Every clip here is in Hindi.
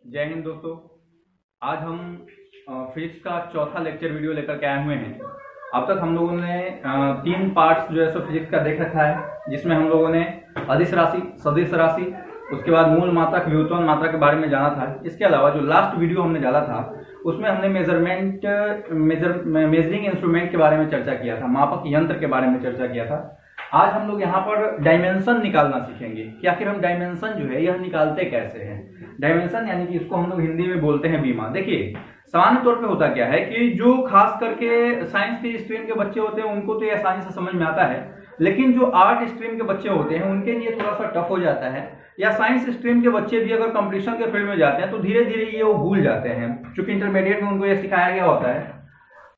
जय हिंद दोस्तों। आज हम फिजिक्स का चौथा लेक्चर वीडियो लेकर के आए हुए हैं। अब तक हम लोगों ने तीन पार्ट्स जो है सो फिजिक्स का देख रखा है, जिसमें हम लोगों ने अदिश राशि, सदिश राशि, उसके बाद मूल मात्रक, व्युत्पन्न मात्रा के बारे में जाना था। इसके अलावा जो लास्ट वीडियो हमने डाला था उसमें हमने मेजरिंग इंस्ट्रूमेंट के बारे में चर्चा किया था, मापक यंत्र के बारे में चर्चा किया था। आज हम लोग यहाँ पर डायमेंशन निकालना सीखेंगे कि आखिर हम डायमेंशन जो है यह निकालते कैसे हैं। डायमेंशन यानी कि इसको हम लोग हिंदी में बोलते हैं बीमा। देखिए, सामान्य तौर पे होता क्या है कि जो खास करके साइंस के स्ट्रीम के बच्चे होते हैं उनको तो ये आसानी से समझ में आता है, लेकिन जो आर्ट स्ट्रीम के बच्चे होते हैं उनके लिए थोड़ा सा टफ हो जाता है। या साइंस स्ट्रीम के बच्चे भी अगर कंपटीशन के फील्ड में जाते हैं तो धीरे धीरे ये वो भूल जाते हैं, क्योंकि इंटरमीडिएट में उनको ये सिखाया गया होता है।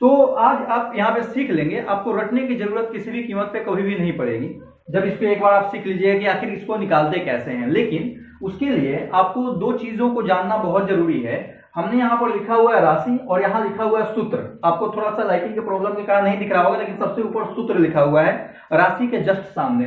तो आज आप यहाँ पे सीख लेंगे, आपको रटने की जरूरत किसी भी कीमत पे कभी भी नहीं पड़ेगी। जब इसको एक बार आप सीख लीजिए कि आखिर इसको निकालते कैसे हैं, लेकिन उसके लिए आपको दो चीजों को जानना बहुत जरूरी है। हमने यहाँ पर लिखा हुआ है राशि और यहाँ लिखा हुआ है सूत्र। आपको थोड़ा सा लाइटिंग के प्रॉब्लम के कारण नहीं दिख रहा होगा, लेकिन सबसे ऊपर सूत्र लिखा हुआ है राशि के जस्ट सामने।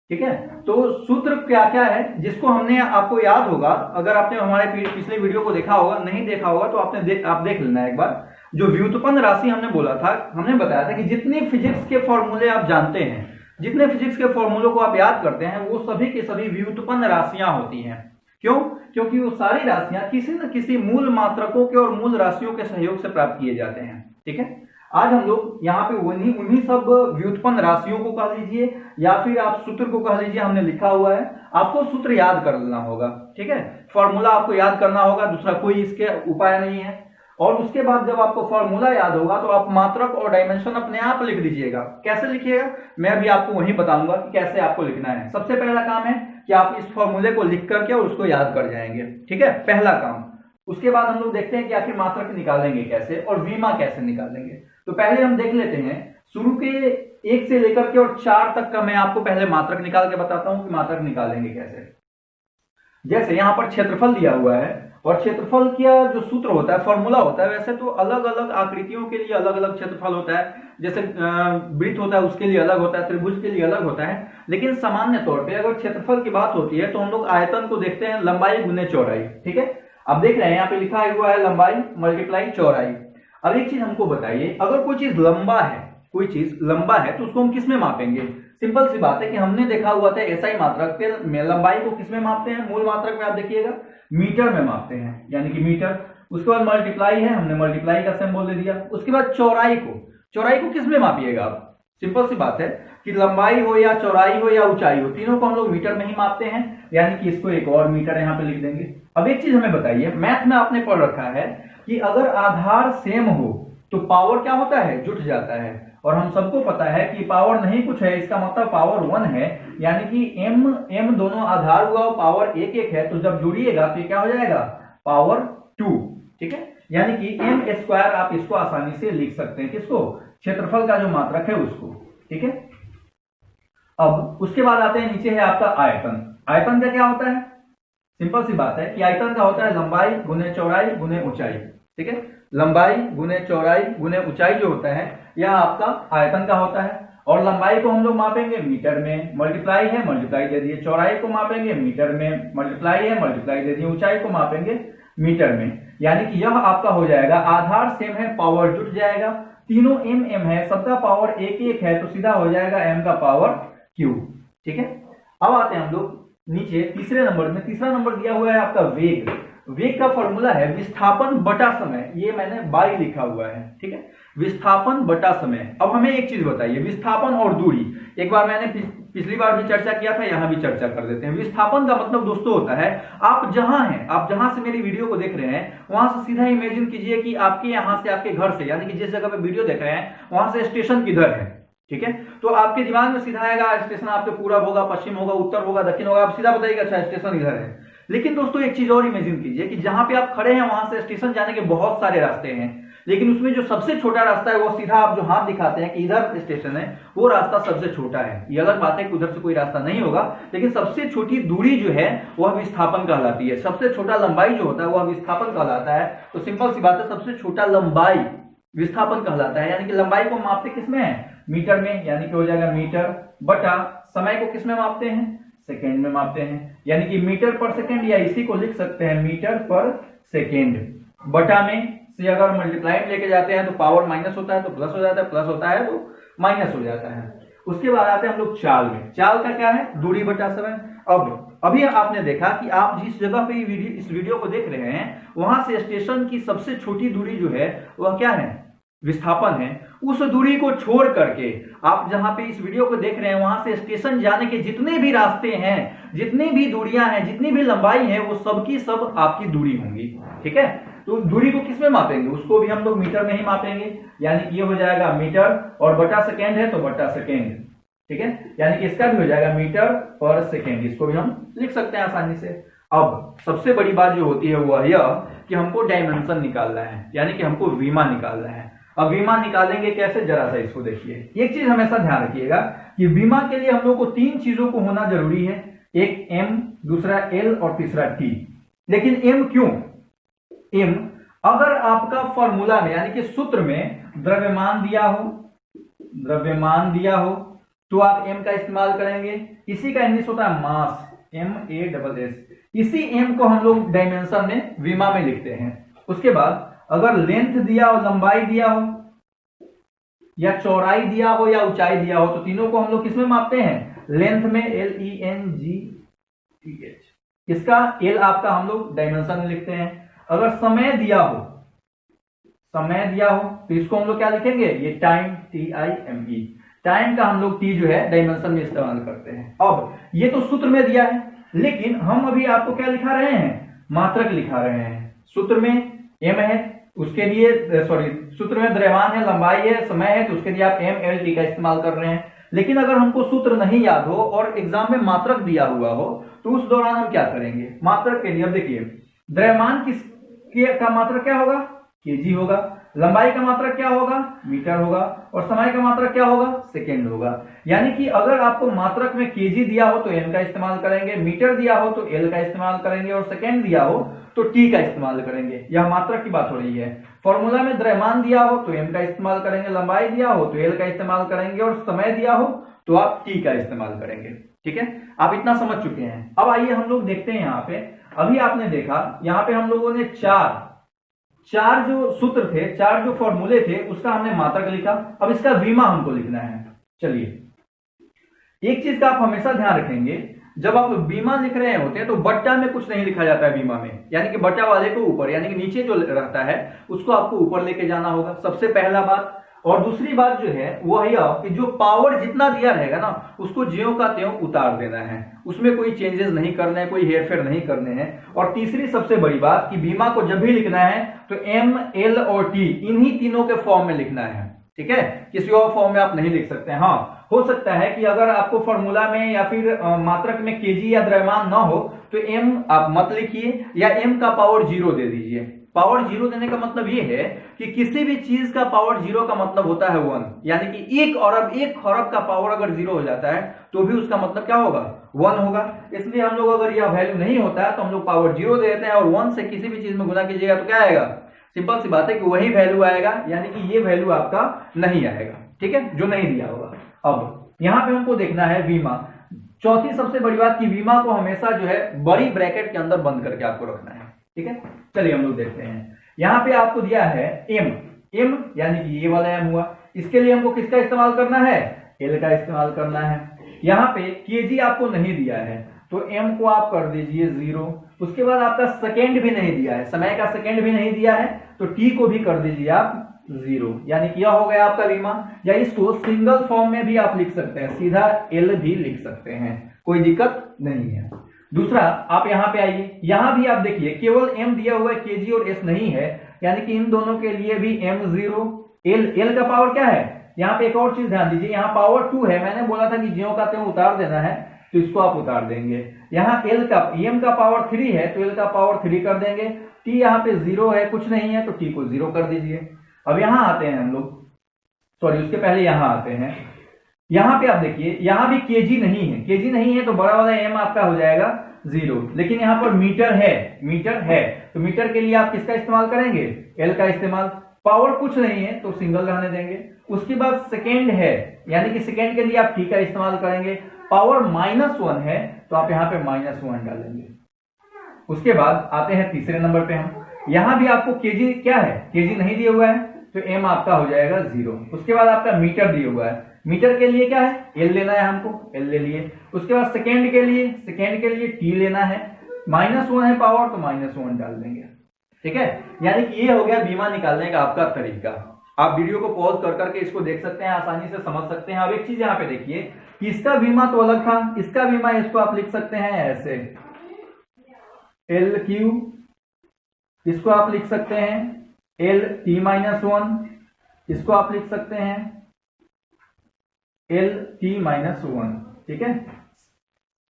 ठीक है, तो सूत्र क्या क्या है जिसको हमने, आपको याद होगा, अगर आपने हमारे पिछले वीडियो को देखा होगा, नहीं देखा होगा तो आप देख लेना एक बार। जो व्युत्पन्न राशि हमने बोला था, हमने बताया था कि जितने फिजिक्स के फॉर्मूले आप जानते हैं, जितने फिजिक्स के फॉर्मूलों को आप याद करते हैं, वो सभी के सभी व्युत्पन्न राशियां होती हैं। क्यों? क्योंकि वो सारी राशियां किसी न किसी मूल मात्रकों के और मूल राशियों के सहयोग से प्राप्त किए जाते हैं। ठीक है, आज हम लोग यहाँ पे उन्हीं सब व्युत्पन्न राशियों को कह लीजिए या फिर आप सूत्र को कह लीजिए, हमने लिखा हुआ है। आपको सूत्र याद कर लेना होगा, ठीक है, फॉर्मूला आपको याद करना होगा, दूसरा कोई इसके उपाय नहीं है। और उसके बाद जब आपको फॉर्मूला याद होगा तो आप मात्रक और डायमेंशन अपने आप लिख दीजिएगा। कैसे लिखिएगा मैं अभी आपको वही बताऊंगा कि कैसे आपको लिखना है। सबसे पहला काम है कि आप इस फॉर्मूले को लिख करके और उसको याद कर जाएंगे। ठीक है, पहला काम। उसके बाद हम लोग देखते हैं कि आखिर मात्रक निकालेंगे कैसे और विमा कैसे निकालेंगे। तो पहले हम देख लेते हैं शुरू के 1 से लेकर के और 4 तक का मैं आपको पहले मात्रक निकाल के बताता हूं कि मात्रक निकालेंगे कैसे। जैसे यहाँ पर क्षेत्रफल दिया हुआ है और क्षेत्रफल का जो सूत्र होता है, फॉर्मूला होता है, वैसे तो अलग अलग आकृतियों के लिए अलग अलग क्षेत्रफल होता है। जैसे वृत्त होता है उसके लिए अलग होता है, त्रिभुज के लिए अलग होता है, लेकिन सामान्य तौर पे अगर क्षेत्रफल की बात होती है तो हम लोग आयतन को देखते हैं लंबाई गुने चौड़ाई। ठीक है, अब देख रहे हैं यहाँ पे लिखा हुआ है लंबाई मल्टीप्लाई चौड़ाई। अब एक चीज हमको बताइए, अगर कोई चीज लंबा है तो उसको हम किस में मापेंगे? सिंपल सी बात है कि हमने देखा हुआ था एसआई मात्रक के लंबाई को किस में मापते हैं? मूल मात्रक में आप देखिएगा मीटर में मापते हैं, यानी कि मीटर। उसके बाद मल्टीप्लाई है, हमने मल्टीप्लाई का सिंबल दे दिया। उसके बाद चौड़ाई को किस में मापिएगा आप? सिंपल सी बात है कि लंबाई हो या चौड़ाई हो या ऊंचाई हो, तीनों को हम लोग मीटर में ही मापते हैं, यानी कि इसको एक और मीटर यहाँ पे लिख देंगे। अब एक चीज हमें बताइए, मैथ में आपने पढ़ रखा है कि अगर आधार सेम हो तो पावर क्या होता है? जुट जाता है। और हम सबको पता है कि पावर नहीं कुछ है, इसका मतलब पावर 1 है, यानी कि m दोनों आधार हुआ और पावर 1 1 है, तो जब जुड़िएगा तो क्या हो जाएगा? पावर 2। ठीक है, यानी कि m²। आप इसको आसानी से लिख सकते हैं, किसको? क्षेत्रफल का जो मात्रक है उसको। ठीक है, अब उसके बाद आते हैं, नीचे है आपका आयतन। आयतन का क्या होता है? सिंपल सी बात है कि आयतन का होता है लंबाई गुने चौड़ाई गुने ऊंचाई। ठीक है, लंबाई गुने चौड़ाई गुने ऊंचाई जो होता है यह आपका आयतन का होता है। और लंबाई को हम लोग मापेंगे मीटर में, मल्टीप्लाई है, मल्टीप्लाई दे दिए। चौड़ाई को मापेंगे मीटर में, मल्टीप्लाई है, मल्टीप्लाई दे दिए। ऊंचाई को मापेंगे मीटर में, यानी कि यह आपका हो जाएगा, आधार सेम है, पावर जुट जाएगा, तीनों m है, सबका पावर 1 1 है, तो सीधा हो जाएगा m का पावर क्यूब। ठीक है, अब आते हैं हम लोग नीचे तीसरे नंबर में। तीसरा नंबर दिया हुआ है आपका वेग। वेग का फॉर्मूला है विस्थापन बटा समय, ये मैंने बाई लिखा हुआ है। ठीक है, विस्थापन बटा समय। अब हमें एक चीज बताइए, विस्थापन और दूरी, एक बार मैंने पिछली बार भी चर्चा किया था, यहां भी चर्चा कर देते हैं। विस्थापन का मतलब दोस्तों होता है, आप जहां हैं, आप जहां से मेरी वीडियो को देख रहे हैं वहां से सीधा इमेजिन कीजिए कि आपके यहां से, आपके घर से, यानी कि जिस जगह पे वीडियो देख रहे हैं वहां से स्टेशन किधर है। ठीक है, तो आपके दिमाग में सीधा आएगा स्टेशन आपके पूरब होगा, पश्चिम होगा, उत्तर होगा, दक्षिण होगा, आप सीधा बताइएगा अच्छा स्टेशन इधर है। लेकिन दोस्तों एक चीज और इमेजिन कीजिए कि जहां पे आप खड़े हैं वहां से स्टेशन जाने के बहुत सारे रास्ते हैं, लेकिन उसमें जो सबसे छोटा रास्ता है वो सीधा आप जो हाथ दिखाते हैं कि इधर स्टेशन है, वो रास्ता सबसे छोटा है। ये अलग बात है कि उधर से कोई रास्ता नहीं होगा, लेकिन सबसे छोटी दूरी जो है वह विस्थापन कहलाती है। सबसे छोटा लंबाई जो होता है वह विस्थापन कहलाता है। तो सिंपल सी बात है, सबसे छोटा लंबाई विस्थापन कहलाता है, यानी कि लंबाई को मापते किसमें है? मीटर में, यानी कि हो जाएगा मीटर बटा समय को किसमें मापते हैं? सेकेंड में मापते हैं, यानी कि मीटर पर सेकेंड, या इसी को लिख सकते हैं मीटर पर सेकेंड, बटा में से अगर मल्टीप्लाई लेके जाते हैं तो पावर माइनस होता है तो प्लस हो जाता है, प्लस होता है तो माइनस हो जाता है। उसके बाद आते हैं हम लोग चाल में। चाल का क्या है? दूरी बटा समय। अभी आपने देखा कि आप जिस जगह पे इस वीडियो को देख रहे हैं वहां से स्टेशन की सबसे छोटी दूरी जो है वह क्या है? विस्थापन है। उस दूरी को छोड़ करके आप जहां पे इस वीडियो को देख रहे हैं वहां से स्टेशन जाने के जितने भी रास्ते हैं, जितनी भी दूरियां हैं, जितनी भी लंबाई है, वो सबकी सब आपकी दूरी होंगी। ठीक है, तो दूरी को किस में मापेंगे? उसको भी हम लोग मीटर में ही मापेंगे, यानी कि ये हो जाएगा मीटर, और बटा सेकेंड है तो बटा सेकेंड। ठीक है, यानी कि इसका भी हो जाएगा मीटर पर सेकेंड, इसको भी हम लिख सकते हैं आसानी से। अब सबसे बड़ी बात जो होती है वह यह कि हमको डायमेंशन निकालना है, यानी कि हमको विमा निकालना है। अब विमा निकालेंगे कैसे? जरा सा इसको देखिए। एक चीज हमेशा ध्यान रखिएगा कि विमा के लिए हम लोग को तीन चीजों को होना जरूरी है, एक एम, दूसरा एल और तीसरा टी। लेकिन एम क्यों? एम अगर आपका फॉर्मूला में यानी कि सूत्र में द्रव्यमान दिया हो तो आप एम का इस्तेमाल करेंगे। इसी का इंग्लिश होता है मास, MASS। इसी एम को हम लोग डायमेंशन में विमा में लिखते हैं। उसके बाद अगर लेंथ दिया हो, लंबाई दिया हो, या चौड़ाई दिया हो, या ऊंचाई दिया हो, तो तीनों को हम लोग किसमें मापते हैं? लेंथ में, LENGTH। इसका एल आपका हम लोग डायमेंशन में लिखते हैं। अगर समय दिया हो तो इसको हम लोग क्या लिखेंगे? ये टाइम, TIME। टाइम का हम लोग टी जो है डायमेंशन में इस्तेमाल करते हैं। अब ये तो सूत्र में दिया है, लेकिन हम अभी आपको क्या लिखा रहे हैं? मात्रक लिखा रहे हैं। सूत्र में एम है, उसके लिए सूत्र में द्रव्यमान है, लंबाई है, समय है, तो उसके लिए आप MLT का इस्तेमाल कर रहे हैं। लेकिन अगर हमको सूत्र नहीं याद हो और एग्जाम में मात्रक दिया हुआ हो तो उस दौरान हम क्या करेंगे? मात्रक के लिए अब देखिए, द्रव्यमान का मात्रक क्या होगा? केजी होगा। लंबाई का मात्रक क्या होगा? मीटर होगा। और समय का मात्रक क्या होगा? सेकेंड होगा। यानी कि अगर आपको मात्रक में केजी दिया हो तो एम का इस्तेमाल करेंगे, मीटर दिया हो तो एल का इस्तेमाल करेंगे, और सेकेंड दिया हो तो टी का इस्तेमाल करेंगे। यह मात्रक की बात हो रही है। फॉर्मूला में द्रव्यमान दिया हो तो एम का इस्तेमाल करेंगे, लंबाई दिया हो तो एल का इस्तेमाल करेंगे, और समय दिया हो तो आप टी का इस्तेमाल करेंगे। ठीक है, आप इतना समझ चुके हैं। अब आइए हम लोग देखते हैं यहाँ पे। अभी आपने देखा यहाँ पे हम लोगों ने चार जो सूत्र थे, चार जो फॉर्मूले थे, उसका हमने मात्रक लिखा। अब इसका विमा हमको लिखना है। चलिए, एक चीज का आप हमेशा ध्यान रखेंगे, जब आप बीमा लिख रहे होते हैं तो बट्टा में कुछ नहीं लिखा जाता है बीमा में, यानी कि बट्टा वाले को ऊपर, यानी कि नीचे जो रहता है उसको आपको ऊपर लेके जाना होगा, सबसे पहला बात। और दूसरी बात जो है वह यह कि जो पावर जितना दिया रहेगा ना उसको ज्यों का त्यों उतार देना है, उसमें कोई चेंजेस नहीं करने हैं, कोई हेरफेर नहीं करने हैं। और तीसरी सबसे बड़ी बात कि बीमा को जब भी लिखना है तो एम, एल और टी इन्हीं तीनों के फॉर्म में लिखना है। ठीक है, किसी और फॉर्म में आप नहीं लिख सकते हैं। हाँ, हो सकता है कि अगर आपको फॉर्मूला में या फिर मात्रक में केजी या द्रव्यमान ना हो तो एम आप मत लिखिए, या एम का पावर 0 दे दीजिए। पावर 0 देने का मतलब ये है कि किसी भी चीज का पावर 0 का मतलब होता है 1, यानी कि 1 खरब का पावर अगर 0 हो जाता है तो भी उसका मतलब क्या होगा? 1 होगा। इसलिए हम लोग अगर यह वैल्यू नहीं होता है तो हम लोग पावर 0 दे देते हैं, और 1 से किसी भी चीज में गुना कीजिएगा तो क्या आएगा? सिंपल सी बात है कि वही वैल्यू आएगा, यानी कि ये वैल्यू आपका नहीं आएगा। ठीक है, जो नहीं दिया होगा। अब यहां पे हमको देखना है बीमा। चौथी सबसे बड़ी बात कि बीमा को हमेशा जो है बड़ी ब्रैकेट के अंदर बंद करके आपको रखना है। ठीक है, चलिए हम लोग देखते हैं। यहां पे आपको दिया है एम यानी कि ये वाला एम हुआ। इसके लिए हमको किसका इस्तेमाल करना है? एल का इस्तेमाल करना है। यहाँ पे केजी आपको नहीं दिया है तो एम को आप कर दीजिए 0। उसके बाद आपका सेकेंड भी नहीं दिया है, समय का सेकेंड भी नहीं दिया है तो टी को भी कर दीजिए आप 0, यानी कि यह हो गया आपका बीमा। या इसको सिंगल फॉर्म में भी आप लिख सकते हैं, सीधा एल भी लिख सकते हैं, कोई दिक्कत नहीं है। दूसरा, आप यहाँ पे आइए, यहां भी आप देखिए केवल एम दिया हुआ है, केजी और एस नहीं है, यानी कि इन दोनों के लिए भी M0। एल का पावर क्या है? यहाँ पे एक और चीज ध्यान दीजिए, यहाँ पावर 2 है। मैंने बोला था कि ज्यों का त्यों उतार देना है, तो इसको आप उतार देंगे। यहाँ एम का पावर 3 है तो एल का पावर 3 कर देंगे। टी यहाँ पे 0 है, कुछ नहीं है, तो टी को 0 कर दीजिए। अब यहाँ आते हैं हम लोग, उसके पहले यहाँ आते हैं। यहाँ पे आप देखिए, यहाँ भी केजी नहीं है तो बड़ा वाला एम आपका हो जाएगा 0। लेकिन यहाँ पर मीटर है तो मीटर के लिए आप किसका इस्तेमाल करेंगे? एल का इस्तेमाल। पावर कुछ नहीं है तो सिंगल रहने देंगे। उसके बाद सेकेंड है, यानी कि सेकेंड के लिए आप टी का इस्तेमाल करेंगे। पावर -1 है तो आप यहाँ पे -1 डालेंगे। उसके बाद आते हैं तीसरे नंबर पे हम। यहां भी आपको केजी क्या है, केजी नहीं दिया हुआ है, तो एम आपका हो जाएगा 0। उसके बाद आपका मीटर दिया हुआ है, मीटर के लिए क्या है, एल लेना है हमको, एल ले लिए। उसके बाद सेकेंड के लिए टी लेना है, -1 है पावर तो -1 डाल देंगे, ठीक है। यानी कि ये हो गया बीमा निकालने का आपका तरीका। आप वीडियो को पॉज कर करके इसको देख सकते हैं, आसानी से समझ सकते हैं। अब एक चीज यहाँ पे देखिए कि इसका बीमा तो अलग था, इसका बीमा इसको आप लिख सकते हैं ऐसे LQ, इसको आप लिख सकते हैं LT-1, इसको आप लिख सकते हैं LT-1, ठीक है।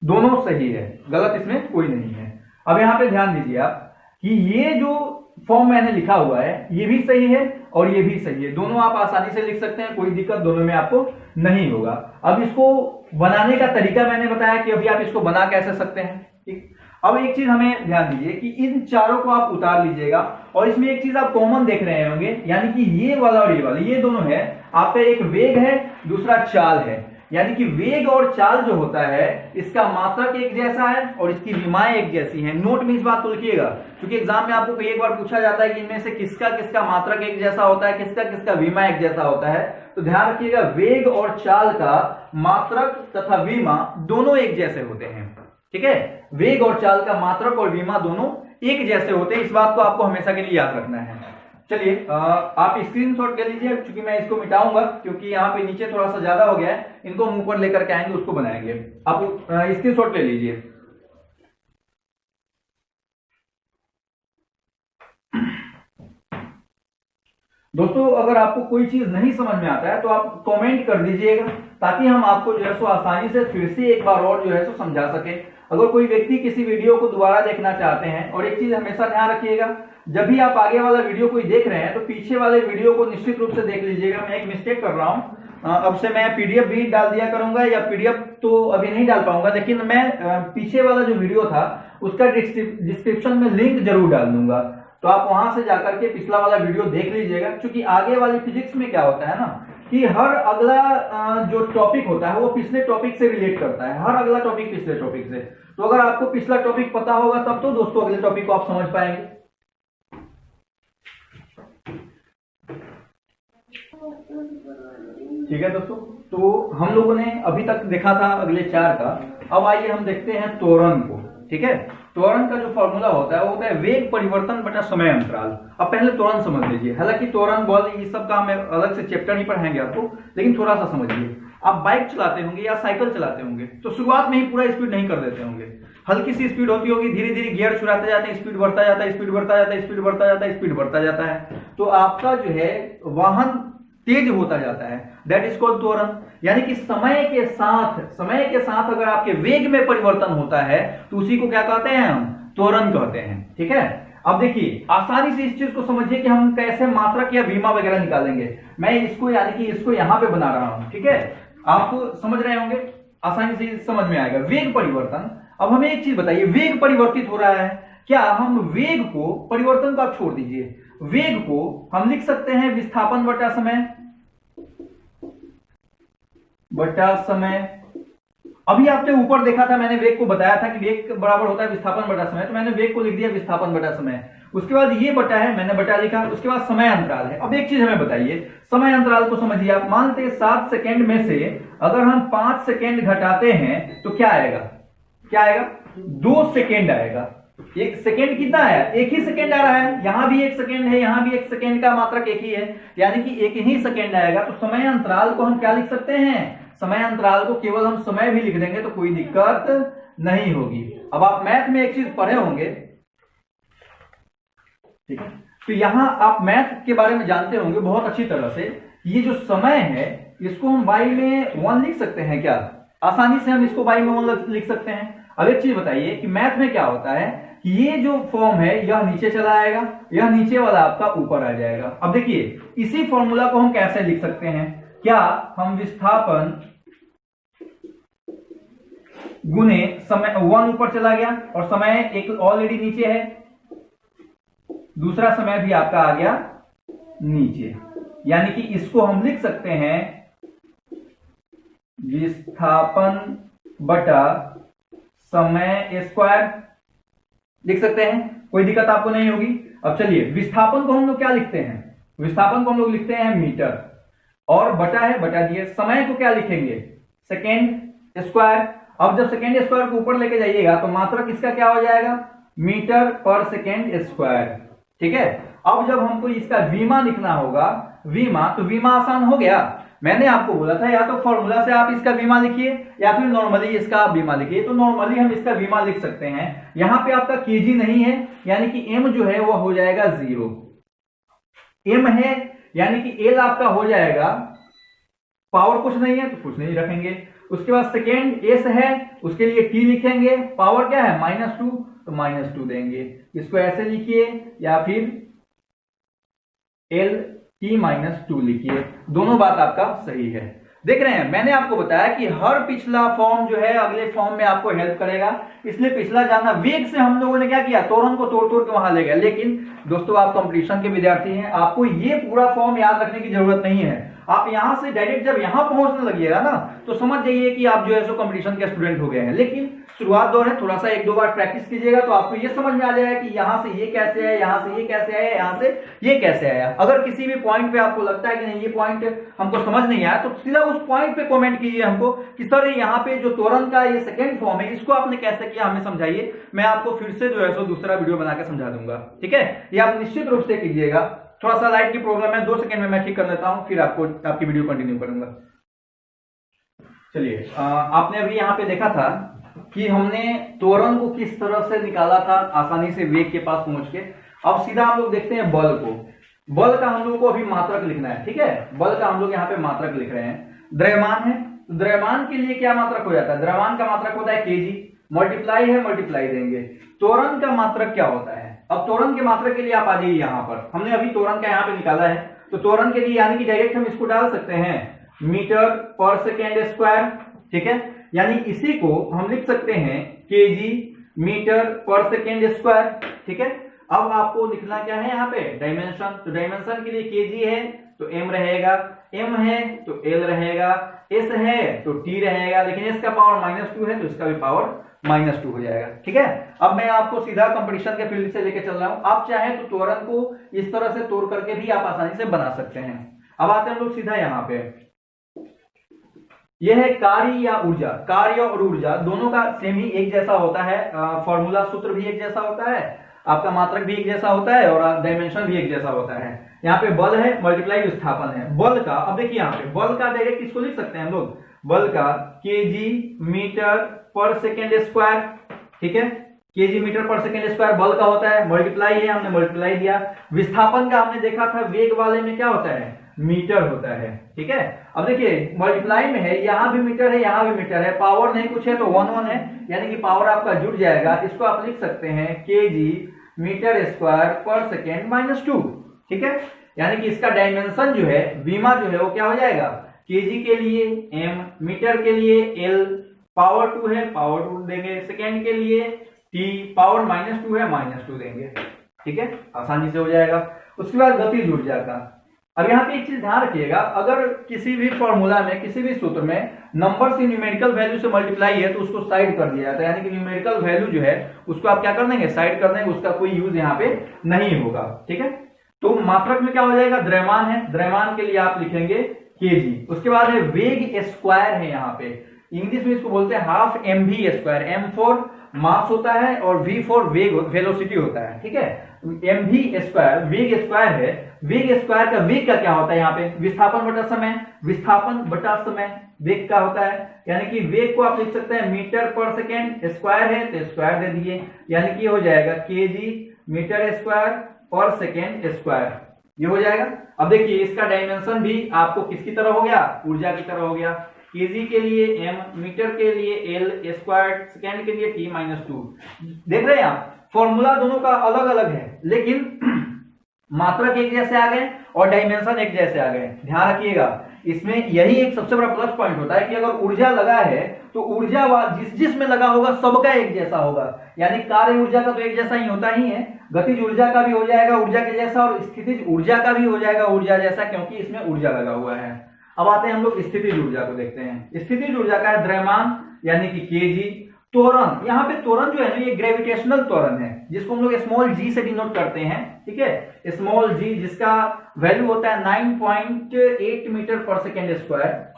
दोनों सही है, गलत इसमें कोई नहीं है। अब यहां पे ध्यान दीजिए आप कि ये जो फॉर्म मैंने लिखा हुआ है ये भी सही है और ये भी सही है, दोनों आप आसानी से लिख सकते हैं, कोई दिक्कत दोनों में आपको नहीं होगा। अब इसको बनाने का तरीका मैंने बताया कि अभी आप इसको बना कैसे सकते हैं, ठीक। अब एक चीज हमें ध्यान दीजिए कि इन चारों को आप उतार लीजिएगा और इसमें एक चीज आप कॉमन देख रहे होंगे, यानी कि ये वाला और ये वाला, ये दोनों है आपका, एक वेग है दूसरा चाल है। यानी कि वेग और चाल जो होता है इसका मात्रक एक जैसा है और इसकी विमाएं एक जैसी हैं। नोट में इस बात को लिखिएगा, क्योंकि एग्जाम में आपको एक बार पूछा जाता है कि इनमें से किसका किसका मात्रक एक जैसा होता है, किसका किसका विमा एक जैसा होता है। तो ध्यान रखिएगा, वेग और चाल का मात्रक तथा विमा दोनों एक जैसे होते हैं, ठीक है। वेग और चाल का मात्रक और विमा दोनों एक जैसे होते हैं, इस बात को आपको हमेशा के लिए याद रखना है। चलिए आप स्क्रीनशॉट ले लीजिए, क्योंकि मैं इसको मिटाऊंगा, क्योंकि यहाँ पे नीचे थोड़ा सा ज्यादा हो गया है, इनको हम ऊपर लेकर के आएंगे, उसको बनाएंगे। आप स्क्रीनशॉट ले लीजिए। दोस्तों अगर आपको कोई चीज नहीं समझ में आता है तो आप कमेंट कर दीजिएगा, ताकि हम आपको जो है सो आसानी से फिर से एक बार और जो है सो समझा सके। अगर कोई व्यक्ति किसी वीडियो को दोबारा देखना चाहते हैं, और एक चीज हमेशा ध्यान रखिएगा, जब भी आप आगे वाला वीडियो कोई देख रहे हैं तो पीछे वाले वीडियो को निश्चित रूप से देख लीजिएगा। मैं एक मिस्टेक कर रहा हूं, अब से मैं पीडीएफ भी डाल दिया करूंगा, या पीडीएफ तो अभी नहीं डाल पाऊंगा, लेकिन मैं पीछे वाला जो वीडियो था उसका डिस्क्रिप्शन में लिंक जरूर डाल दूंगा, तो आप वहां से जाकर के पिछला वाला वीडियो देख लीजिएगा। क्योंकि आगे वाली फिजिक्स में क्या होता है ना, कि हर अगला जो टॉपिक होता है वो पिछले टॉपिक से रिलेट करता है, हर अगला टॉपिक पिछले टॉपिक से। तो अगर आपको पिछला टॉपिक पता होगा तब तो दोस्तों अगले टॉपिक को आप समझ पाएंगे। ठीक है दोस्तों, तो हम लोगों ने अभी तक देखा था अगले 4 का। अब आइए हम देखते हैं त्वरण को, ठीक है। त्वरण का जो फॉर्मूला होता है वो होता है वेग परिवर्तन बटा समय अंतराल। अब पहले त्वरण समझ लीजिए, हालांकि त्वरण बल ये सब का हम अलग से चैप्टर नहीं पढ़ाएंगे आपको, लेकिन थोड़ा सा समझिए। आप बाइक चलाते होंगे या साइकिल चलाते होंगे तो शुरुआत में ही पूरा स्पीड नहीं कर देते होंगे, हल्की सी स्पीड होती होगी, धीरे धीरे गियर छुड़ाते जाते हैं, स्पीड बढ़ता जाता है, स्पीड बढ़ता जाता है, स्पीड बढ़ता जाता है, स्पीड बढ़ता जाता है। तो आपका जो है वाहन तेज होता जाता है, दैट इज कॉल्ड त्वरण। यानी कि समय के साथ अगर आपके वेग में परिवर्तन होता है तो उसी को क्या कहते हैं, हम त्वरण कहते हैं, ठीक है। अब देखिए आसानी से इस चीज को समझिए कि हम कैसे मात्रक या विमा वगैरह निकालेंगे। मैं इसको यानी कि इसको यहां पे बना रहा हूं, ठीक है, आप समझ रहे होंगे, आसानी से समझ में आएगा। वेग परिवर्तन, अब हमें एक चीज बताइए, वेग परिवर्तित हो रहा है, क्या हम वेग को, परिवर्तन को आप छोड़ दीजिए, वेग को हम लिख सकते हैं विस्थापन बटा समय। अभी आपने ऊपर देखा था, मैंने वेग को बताया था कि वेग बराबर होता है विस्थापन बटा समय, तो मैंने वेग को लिख दिया विस्थापन बटा समय। उसके बाद ये बटा है, मैंने बटा लिखा, उसके बाद समय अंतराल है। अब एक चीज हमें बताइए, समय अंतराल को समझिए आप। मानते 7 सेकेंड में से अगर हम 5 सेकेंड घटाते हैं तो क्या आएगा, 2 सेकेंड आएगा। एक सेकेंड कितना है, एक ही सेकेंड आ रहा है, यहां भी 1 सेकेंड है, यहां भी 1 सेकेंड का मात्रक एक ही है, यानी कि एक ही सेकेंड आएगा। तो समय अंतराल को हम क्या लिख सकते हैं, समय अंतराल को केवल हम समय भी लिख देंगे तो कोई दिक्कत नहीं होगी। अब आप मैथ में एक चीज पढ़े होंगे, ठीक है, तो यहां आप मैथ के बारे में जानते होंगे बहुत अच्छी तरह से। ये जो समय है इसको हम बाई में 1 लिख सकते हैं क्या, आसानी से हम इसको बाई में 1 लिख सकते हैं। अब एक चीज बताइए कि मैथ में क्या होता है कि ये जो फॉर्म है यह नीचे चला आएगा, यह नीचे वाला आपका ऊपर आ जाएगा। अब देखिए इसी फॉर्मूला को हम कैसे लिख सकते हैं, क्या हम विस्थापन गुने समय, 1 ऊपर चला गया और समय एक ऑलरेडी नीचे है, दूसरा समय भी आपका आ गया नीचे, यानी कि इसको हम लिख सकते हैं विस्थापन बटा समय स्क्वायर, लिख सकते हैं, कोई दिक्कत आपको नहीं होगी। अब चलिए विस्थापन को हम लोग क्या लिखते हैं, विस्थापन को हम लोग लिखते हैं मीटर, और बटा है बटा दिए। समय को क्या लिखेंगे, सेकेंड स्क्वायर। अब जब सेकेंड स्क्वायर को ऊपर लेके जाइएगा तो मात्रक इसका क्या हो जाएगा, मीटर पर सेकेंड स्क्वायर। ठीक है, अब जब हमको इसका वीमा लिखना होगा, वीमा, तो वीमा आसान हो गया। मैंने आपको बोला था या तो फॉर्मूला से आप इसका वीमा लिखिए या फिर नॉर्मली इसका आप वीमा लिखिए। तो नॉर्मली हम इसका वीमा लिख सकते हैं। यहां पे आपका केजी नहीं है, यानी कि एम जो है वो हो जाएगा 0। एम है यानी कि एल आपका हो जाएगा, पावर कुछ नहीं है तो कुछ नहीं रखेंगे। उसके बाद सेकेंड एस है, उसके लिए टी लिखेंगे, पावर क्या है -2 तो -2 देंगे। इसको ऐसे लिखिए या फिर एल टी -2 लिखिए, दोनों बात आपका सही है। देख रहे हैं, मैंने आपको बताया कि हर पिछला फॉर्म जो है अगले फॉर्म में आपको हेल्प करेगा, इसलिए पिछला जानना। वेग से हम लोगों ने क्या किया, त्वरण को तोड़ तोड़ के वहां ले गए। लेकिन दोस्तों आप कंपटीशन के विद्यार्थी हैं, आपको ये पूरा फॉर्म याद रखने की जरूरत नहीं है। आप यहां से डायरेक्ट जब यहां पहुंचने लगिएगा ना तो समझ जाइए कि आप जो है सो कंपटीशन के स्टूडेंट हो गए हैं। लेकिन शुरुआत दौर है, थोड़ा सा 1-2 बार प्रैक्टिस कीजिएगा तो आपको ये समझ में आ जाएगा कि यहां से ये कैसे है, यहां से ये कैसे आया, यहां से ये कैसे आया। अगर किसी भी पॉइंट पे आपको लगता है कि नहीं ये पॉइंट हमको समझ नहीं आया, तो सीधा उस पॉइंट पे कमेंट कीजिए हमको कि सर यहाँ पे जो त्वरण का ये सेकंड फॉर्म है इसको आपने कैसे किया, हमें समझाइए। मैं आपको फिर से जो है सो दूसरा वीडियो बना के समझा दूंगा। ठीक है, ये आप निश्चित रूप से कीजिएगा। थोड़ा सा लाइट की प्रॉब्लम है, 2 सेकंड में मैं ठीक कर लेता हूं, फिर आपकी वीडियो कंटिन्यू करूंगा। चलिए, आपने अभी यहाँ पे देखा था कि हमने त्वरण को किस तरह से निकाला था आसानी से वेग के पास पहुंच के। अब सीधा हम लोग देखते हैं बल को। बल का हम लोग को अभी मात्रक लिखना है। ठीक है, बल का हम लोग यहाँ पे मात्रक लिख रहे हैं। द्रव्यमान है, तो द्रव्यमान के लिए क्या मात्रक हो जाता है, द्रव्यमान का मात्रक होता है केजी, मल्टीप्लाई है मल्टीप्लाई देंगे। त्वरण का मात्रक क्या होता है, अब त्वरण के मात्रक के लिए आप आ जाइए यहाँ पर। हमने अभी त्वरण का यहाँ पे निकाला है, तो त्वरण के लिए यानी कि डायरेक्ट हम इसको डाल सकते हैं मीटर पर सेकेंड स्क्वायर। ठीक है, यानी इसी को हम लिख सकते हैं केजी मीटर पर सेकेंड स्क्वायर। ठीक है, अब आपको लिखना क्या है यहाँ पे, डायमेंशन। तो डायमेंशन के लिए केजी है तो एम रहेगा, एम है तो एल रहेगा, एस है तो टी रहेगा, लेकिन एस का पावर -2 है तो इसका भी पावर -2 हो जाएगा। ठीक है, अब मैं आपको सीधा कंपटीशन के फील्ड से लेके चल रहा हूं। आप चाहे तो त्वरण को इस तरह से तोड़ करके भी आप आसानी से बना सकते हैं। अब आते हैं लोग सीधा यहाँ पे, यह है कार्य या ऊर्जा। कार्य और ऊर्जा दोनों का सेम ही एक जैसा होता है, फॉर्मूला सूत्र भी एक जैसा होता है, आपका मात्रक भी एक जैसा होता है और डायमेंशन भी एक जैसा होता है। यहाँ पे बल है मल्टीप्लाई विस्थापन है। बल का, अब देखिए यहाँ पे बल का डायरेक्ट इसको लिख सकते हैं हम लोग, बल का केजी मीटर पर सेकेंड स्क्वायर। ठीक है, केजी मीटर पर सेकेंड स्क्वायर बल का होता है, मल्टीप्लाई है, हमने मल्टीप्लाई दिया। विस्थापन का हमने देखा था वेग वाले में क्या होता है, मीटर होता है। ठीक है, अब देखिए मल्टीप्लाई में है, यहां भी मीटर है यहां भी मीटर है, पावर नहीं कुछ है तो 1 है, यानी कि पावर आपका जुड़ जाएगा। इसको आप लिख सकते हैं केजी मीटर स्क्वायर पर सेकेंड -2। ठीक है, यानी कि इसका डायमेंशन जो है, वीमा जो है वो क्या हो जाएगा, केजी के लिए एम, मीटर के लिए एल, पावर 2 है पावर 2 देंगे, सेकेंड के लिए टी, पावर -2 है -2 देंगे। ठीक है, आसानी से हो जाएगा। उसके बाद गतिज ऊर्जा का, अब यहाँ पे एक चीज ध्यान रखिएगा, अगर किसी भी फॉर्मूला में किसी भी सूत्र में नंबर से न्यूमेरिकल वैल्यू से मल्टीप्लाई है तो उसको साइड कर दिया जाता है, यानी कि न्यूमेरिकल वैल्यू जो है उसको आप क्या कर देंगे, साइड कर देंगे, उसका कोई यूज यहाँ पे नहीं होगा। ठीक है, तो मात्रक में क्या हो जाएगा, द्रव्यमान है, द्रव्यमान के लिए आप लिखेंगे केजी। उसके बाद है वेग स्क्वायर है, यहाँ पे इंग्लिश में इसको बोलते हैं half mv square. m for mass होता है और v फॉर वेग वेलोसिटी होता है। ठीक है, mv स्क्वायर वेग स्क्वायर है। वेग स्क्वायर का वेग का क्या होता है, यहाँ पे विस्थापन बटा समय, विस्थापन बटा समय वेग का होता है, यानी कि वेग को आप लिख सकते हैं मीटर पर सेकेंड, स्क्वायर है तो स्क्वायर दे दिए, यानी कि हो जाएगा केजी मीटर स्क्वायर पर सेकेंड स्क्वायर, ये हो जाएगा। अब देखिए इसका डायमेंशन भी आपको किसकी तरह हो गया, ऊर्जा की तरह हो गया। केजी के लिए एम, मीटर के लिए एल, स्क्वायर, सेकेंड के लिए टी -2। देख रहे हैं आप, फॉर्मूला दोनों का अलग अलग है, लेकिन मात्रक एक जैसे आ गए और डायमेंशन एक जैसे आ गए। ध्यान रखिएगा, इसमें यही एक सबसे बड़ा प्लस पॉइंट होता है कि अगर ऊर्जा लगा है तो ऊर्जा जिस में लगा होगा सबका एक जैसा होगा, यानी कार्य ऊर्जा का तो एक जैसा ही होता ही है, गतिज ऊर्जा का भी हो जाएगा ऊर्जा के जैसा और स्थितिज ऊर्जा का भी हो जाएगा ऊर्जा जैसा, क्योंकि इसमें ऊर्जा लगा हुआ है। अब आते हैं हम लोग स्थितिज ऊर्जा को देखते हैं। स्थितिज ऊर्जा का है द्रव्यमान यानी कि केजी त्वरण, यहाँ पे त्वरण जो है ना ये ग्रेविटेशनल त्वरण है, जिसको हम लोग स्मॉल जी से डिनोट करते हैं, ठीक है, स्मॉल जी, जिसका वैल्यू होता है 9.8 मीटर पर सेकेंड स्क्वायर।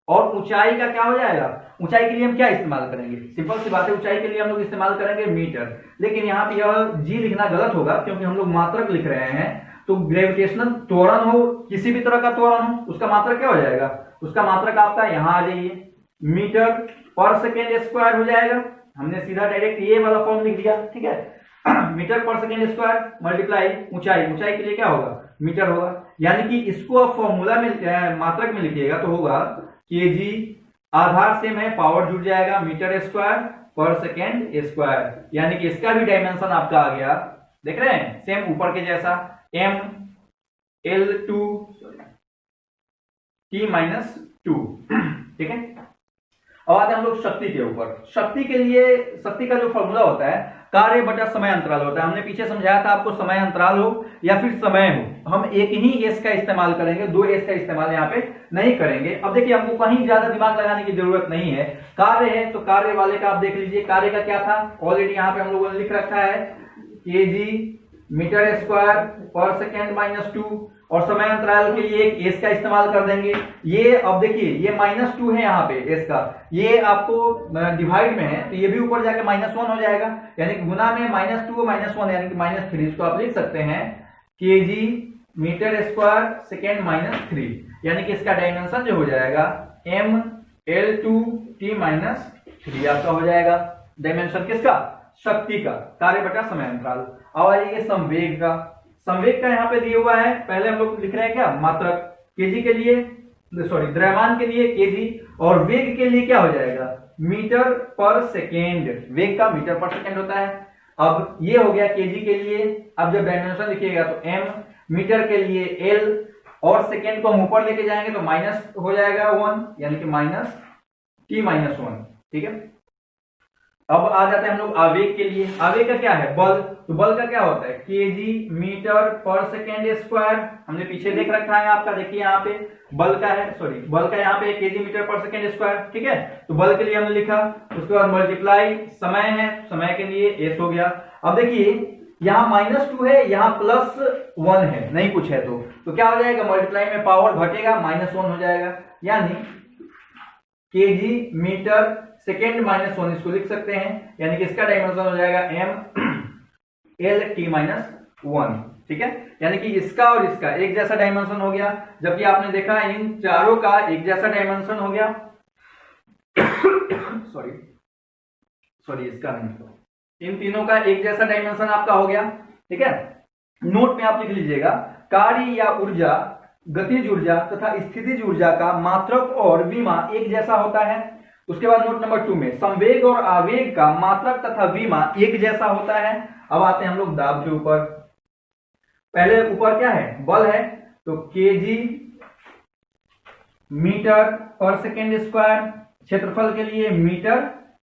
और ऊंचाई का क्या हो जाएगा, ऊंचाई के लिए हम क्या इस्तेमाल करेंगे, सिंपल सी बात है, ऊंचाई के लिए हम लोग इस्तेमाल करेंगे मीटर। लेकिन यहाँ पे यह जी लिखना गलत होगा क्योंकि हम लोग मात्रक लिख रहे हैं। तो ग्रेविटेशनल त्वरण हो, किसी भी तरह का त्वरण हो, उसका मात्रक क्या हो जाएगा, उसका मात्रक आपका यहाँ आ जाइए मीटर पर सेकेंड स्क्वायर हो जाएगा। हमने सीधा डायरेक्ट ये वाला फॉर्म लिख दिया, ठीक है। मीटर पर सेकेंड स्क्वायर मल्टीप्लाई ऊंचाई, ऊंचाई के लिए क्या होगा, मीटर होगा। यानी कि इसको आप फॉर्मूला में मात्रक में लिखिएगा तो होगा केजी, आधार से में पावर जुड़ जाएगा मीटर स्क्वायर पर सेकेंड स्क्वायर। यानी कि इसका भी डायमेंशन आपका आ गया, देख रहे हैं, सेम ऊपर के जैसा, m L2 T-2, ठीक है। अब आते हैं हम लोग शक्ति के ऊपर। शक्ति के लिए, शक्ति का जो फॉर्मूला होता है कार्य बटा समय अंतराल होता है। हमने पीछे समझाया था आपको, समय अंतराल हो या फिर समय हो, हम एक ही एस का इस्तेमाल करेंगे, दो एस का इस्तेमाल यहाँ पे नहीं करेंगे। अब देखिए हमको कहीं ज्यादा दिमाग लगाने की जरूरत नहीं है। कार्य है तो कार्य वाले का आप देख लीजिए, कार्य का क्या था, ऑलरेडी यहाँ पे हम लोगों ने लिख रखा है केजी मीटर स्क्वायर पर सेकेंड -2, और समय अंतराल के लिए एक एस का इस्तेमाल कर देंगे। ये अब देखिए ये -2 है यहाँ पे एस का, ये आपको डिवाइड में है तो ये भी ऊपर जाके -1 हो जाएगा, यानी कि गुना में -2 -1 यानी कि -3। इसको आप लिख सकते हैं केजी मीटर स्क्वायर सेकेंड -3, यानी कि इसका डायमेंशन जो हो जाएगा m L2 T-3 आपका हो जाएगा। डायमेंशन किसका, शक्ति का, कार्य बटा समय अंतराल। अब आइए संवेग का। संवेग का यहाँ पे दिया हुआ है, पहले हम लोग लिख रहे हैं क्या, मात्रक, केजी के लिए, सॉरी द्रव्यमान के लिए केजी, और वेग के लिए क्या हो जाएगा, मीटर पर सेकेंड। वेग का मीटर पर सेकेंड होता है। अब ये हो गया केजी के लिए। अब जब डायमेंशन लिखिएगा तो m, मीटर के लिए l, और सेकेंड को हम ऊपर लेके जाएंगे तो माइनस हो जाएगा 1, यानी कि -T-1, ठीक है। अब आ जाते हैं हम लोग आवेग के लिए। आवेग का क्या है, बल। तो बल का क्या होता है, केजी मीटर पर सेकेंड स्क्वायर, हमने पीछे देख रखा है आपका, देखिए यहाँ पे बल का है, सॉरी बल का यहाँ पे केजी मीटर पर सेकेंड स्क्वायर, ठीक है। तो बल के लिए हमने लिखा, उसके बाद मल्टीप्लाई समय है, समय के लिए एस हो गया। अब देखिए यहाँ -2 है, यहाँ +1 है, नहीं कुछ है तो क्या हो जाएगा, मल्टीप्लाई में पावर घटेगा, -1 हो जाएगा, यानी केजी मीटर सेकेंड -1 इसको लिख सकते हैं, यानी कि इसका डायमेंशन हो जाएगा m L-T-1, ठीक है। यानी कि इसका और इसका एक जैसा डायमेंशन हो गया, जबकि आपने देखा इन चारों का एक जैसा डायमेंशन हो गया। सॉरी इसका नहीं, इन तीनों का एक जैसा डायमेंशन आपका हो गया, ठीक है। नोट में आप लिख लीजिएगा, कार्य या ऊर्जा, गतिज ऊर्जा तथा स्थितिज ऊर्जा का मात्रक और विमा एक जैसा होता है। उसके बाद नोट नंबर 2 में संवेग और आवेग का मात्रक तथा विमा एक जैसा होता है। अब आते हैं हम लोग दाब के ऊपर। पहले ऊपर क्या है, बल है, तो केजी मीटर पर सेकेंड स्क्वायर, क्षेत्रफल के लिए मीटर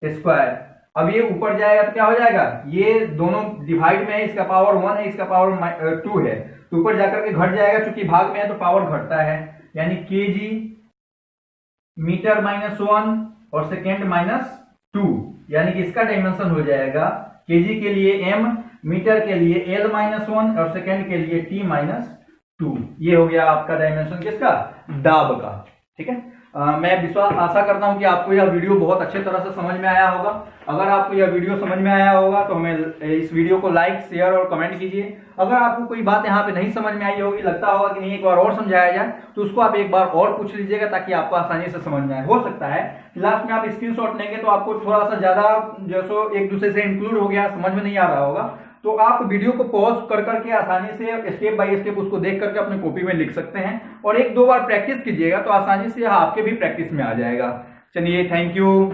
स्क्वायर। अब ये ऊपर जाएगा तो क्या हो जाएगा, ये दोनों डिवाइड में है, इसका पावर 1 है, इसका पावर 2 है, तो ऊपर जाकर के घट जाएगा, क्योंकि भाग में है तो पावर घटता है, यानी केजी मीटर -1 और सेकेंड -2, यानी कि इसका डायमेंशन हो जाएगा केजी के लिए m, मीटर के लिए L-1 और सेकेंड के लिए T-2। ये हो गया आपका डायमेंशन किसका, दाब का, ठीक है। मैं विश्वास आशा करता हूं कि आपको यह वीडियो बहुत अच्छे तरह से समझ में आया होगा। अगर आपको यह वीडियो समझ में आया होगा तो हमें इस वीडियो को लाइक, शेयर और कमेंट कीजिए। अगर आपको कोई बात यहाँ पे नहीं समझ में आई होगी, लगता होगा कि नहीं एक बार और समझाया जाए, तो उसको आप एक बार और पूछ लीजिएगा, ताकि आपको आसानी से समझ में आए। हो सकता है लास्ट में आप स्क्रीनशॉट लेंगे तो आपको थोड़ा सा ज्यादा जैसो एक दूसरे से इंक्लूड हो गया, समझ में नहीं आ रहा होगा, तो आप वीडियो को पॉज कर करके आसानी से स्टेप बाय स्टेप उसको देख करके अपने कॉपी में लिख सकते हैं, और 1-2 बार प्रैक्टिस कीजिएगा तो आसानी से आपके भी प्रैक्टिस में आ जाएगा। चलिए, थैंक यू।